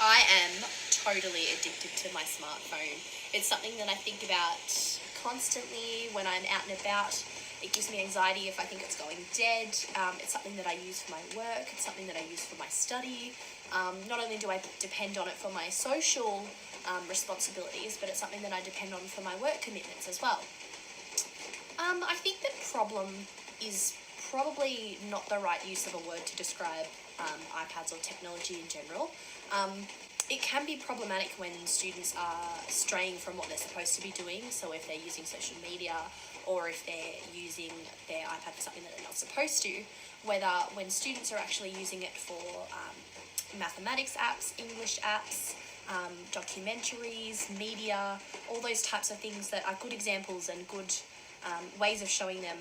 I am totally addicted to my smartphone. It's something that I think about constantly when I'm out and about. It gives me anxiety if I think it's going dead. It's something that I use for my work. It's something that I use for my study. Not only do I depend on it for my social responsibilities, but it's something that I depend on for my work commitments as well. I think the problem is probably not the right use of a word to describe iPads or technology in general. It can be problematic when students are straying from what they're supposed to be doing. So if they're using social media or if they're using their iPad for something that they're not supposed to, whether when students are actually using it for mathematics apps, English apps, documentaries, media, all those types of things that are good examples and good ways of showing them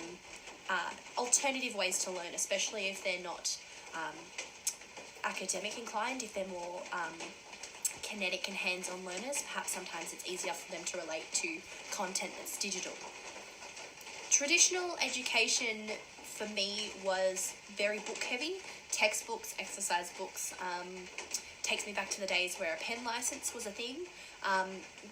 alternative ways to learn, especially if they're not academic inclined, if they're more kinetic and hands-on learners. Perhaps sometimes it's easier for them to relate to content that's digital. Traditional education for me was very book heavy, textbooks, exercise books. Takes me back to the days where a pen license was a thing.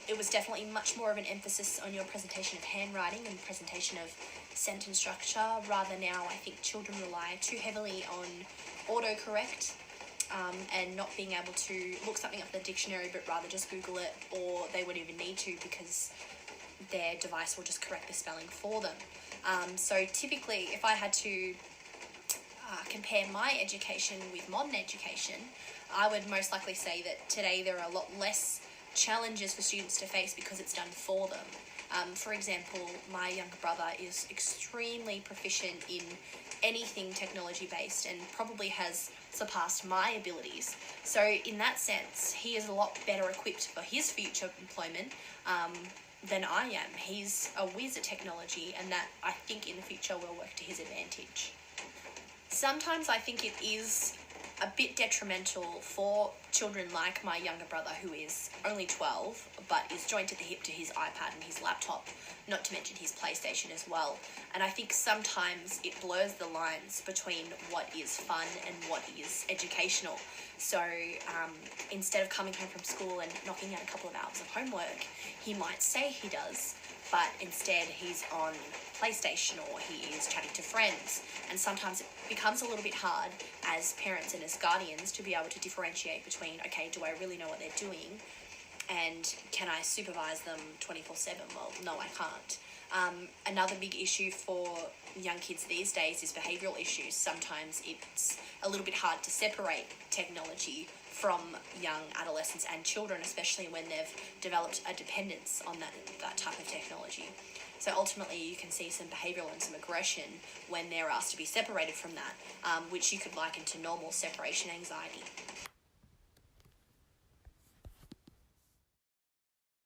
It was definitely much more of an emphasis on your presentation of handwriting and presentation of sentence structure. Rather now, I think children rely too heavily on autocorrect and not being able to look something up in the dictionary, but rather just Google it, or they wouldn't even need to because their device will just correct the spelling for them. So typically, if I had to compare my education with modern education, I would most likely say that today there are a lot less challenges for students to face because it's done for them. For example, my younger brother is extremely proficient in anything technology based and probably has surpassed my abilities. So in that sense, he is a lot better equipped for his future employment than I am. He's a whiz at technology, and that I think in the future will work to his advantage. Sometimes I think it is a bit detrimental for children like my younger brother, who is only 12 but is joined at the hip to his iPad and his laptop, not to mention his PlayStation as well. And I think sometimes it blurs the lines between what is fun and what is educational. So instead of coming home from school and knocking out a couple of hours of homework, he might say he does, but instead he's on PlayStation or he is chatting to friends. And sometimes it becomes a little bit hard as parents and as guardians to be able to differentiate between, okay, do I really know what they're doing? And can I supervise them 24/7? Well, no, I can't. Another big issue for young kids these days is behavioural issues. Sometimes it's a little bit hard to separate technology from young adolescents and children, especially when they've developed a dependence on that type of technology. So ultimately you can see some behavioural and some aggression when they're asked to be separated from that, which you could liken to normal separation anxiety.